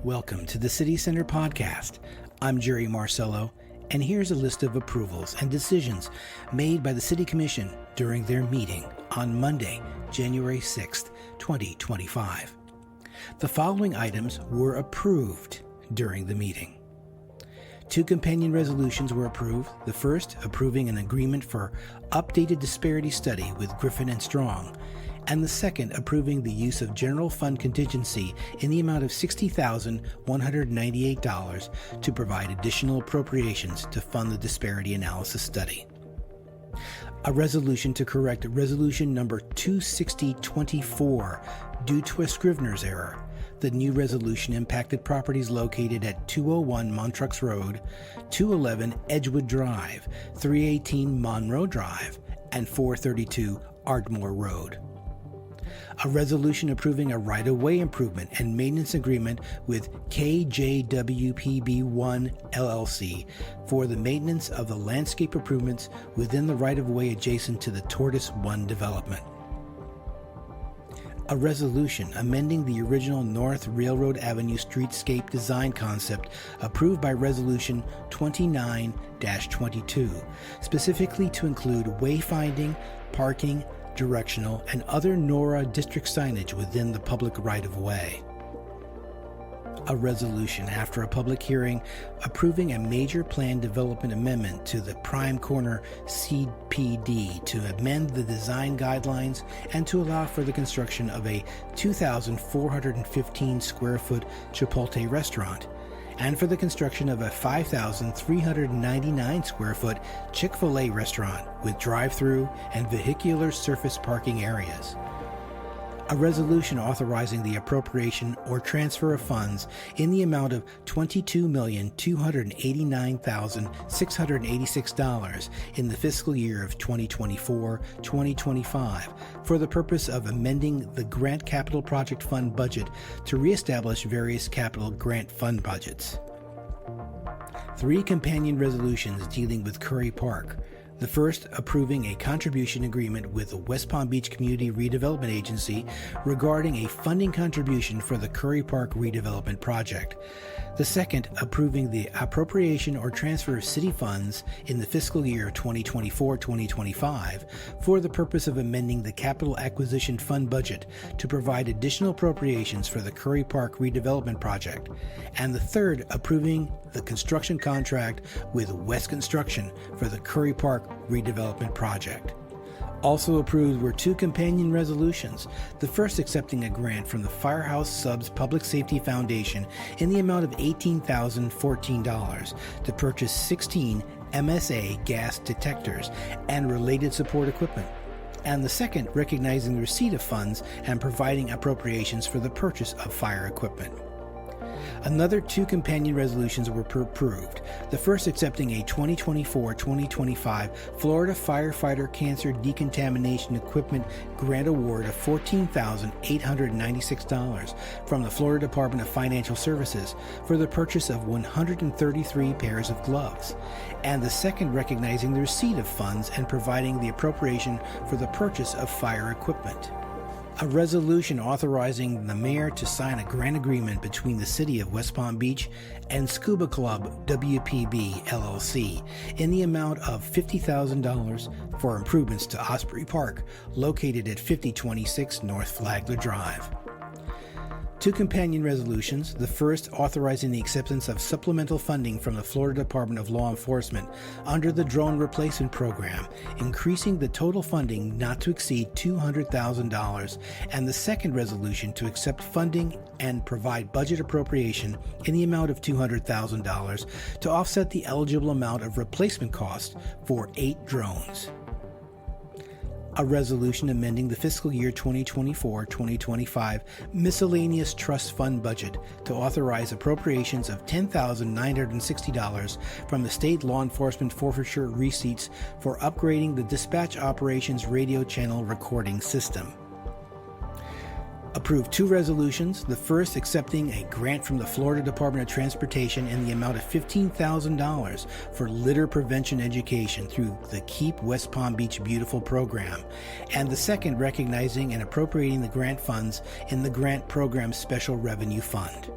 Welcome to the City Center Podcast. I'm Jerry Marcello, and here's a list of approvals and decisions made by the City Commission during their meeting on Monday, January 6th, 2025. The following items were approved during the meeting. 2 companion resolutions were approved. The first, approving an agreement for updated disparity study with Griffin and Strong, and the second, approving the use of general fund contingency in the amount of $60,198 to provide additional appropriations to fund the disparity analysis study. A resolution to correct resolution number 26024 due to a Scrivener's error. The new resolution impacted properties located at 201 Montrux Road, 211 Edgewood Drive, 318 Monroe Drive, and 432 Ardmore Road. A resolution approving a right-of-way improvement and maintenance agreement with KJWPB-1 LLC for the maintenance of the landscape improvements within the right-of-way adjacent to the Tortoise 1 development. A resolution amending the original North Railroad Avenue streetscape design concept approved by Resolution 29-22, specifically to include wayfinding, parking, directional, and other NORA district signage within the public right-of-way. A resolution after a public hearing approving a major plan development amendment to the Prime Corner CPD to amend the design guidelines and to allow for the construction of a 2,415 square foot Chipotle restaurant, and for the construction of a 5,399 square foot Chick-fil-A restaurant with drive-through and vehicular surface parking areas. A resolution authorizing the appropriation or transfer of funds in the amount of $22,289,686 in the fiscal year of 2024-2025 for the purpose of amending the Grant Capital Project Fund budget to reestablish various capital grant fund budgets. 3 companion resolutions dealing with Curry Park. The first, approving a contribution agreement with the West Palm Beach Community Redevelopment Agency regarding a funding contribution for the Curry Park redevelopment project. The second, approving the appropriation or transfer of city funds in the fiscal year 2024-2025 for the purpose of amending the Capital Acquisition Fund budget to provide additional appropriations for the Curry Park redevelopment project. And the third, approving the construction contract with West Construction for the Curry Park redevelopment project. Also approved were 2 companion resolutions, the first accepting a grant from the Firehouse Subs Public Safety Foundation in the amount of $18,014 to purchase 16 MSA gas detectors and related support equipment, and the second recognizing the receipt of funds and providing appropriations for the purchase of fire equipment. Another 2 companion resolutions were approved, the first accepting a 2024-2025 Florida Firefighter Cancer Decontamination Equipment Grant Award of $14,896 from the Florida Department of Financial Services for the purchase of 133 pairs of gloves, and the second recognizing the receipt of funds and providing the appropriation for the purchase of fire equipment. A resolution authorizing the mayor to sign a grant agreement between the City of West Palm Beach and Scuba Club WPB LLC in the amount of $50,000 for improvements to Osprey Park, located at 5026 North Flagler Drive. 2 companion resolutions, the first authorizing the acceptance of supplemental funding from the Florida Department of Law Enforcement under the Drone Replacement Program, increasing the total funding not to exceed $200,000, and the second resolution to accept funding and provide budget appropriation in the amount of $200,000 to offset the eligible amount of replacement costs for 8 drones. A resolution amending the fiscal year 2024-2025 miscellaneous trust fund budget to authorize appropriations of $10,960 from the state law enforcement forfeiture receipts for upgrading the dispatch operations radio channel recording system. Approved 2 resolutions, the first accepting a grant from the Florida Department of Transportation in the amount of $15,000 for litter prevention education through the Keep West Palm Beach Beautiful program, and the second recognizing and appropriating the grant funds in the Grant Program Special Revenue Fund.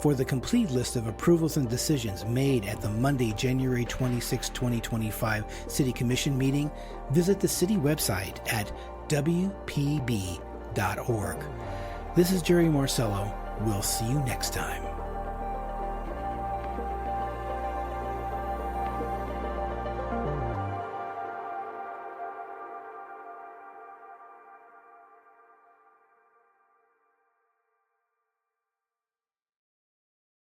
For the complete list of approvals and decisions made at the Monday, January 26, 2025 City Commission meeting, visit the city website at WPB.org. This is Jerry Marcello. We'll see you next time.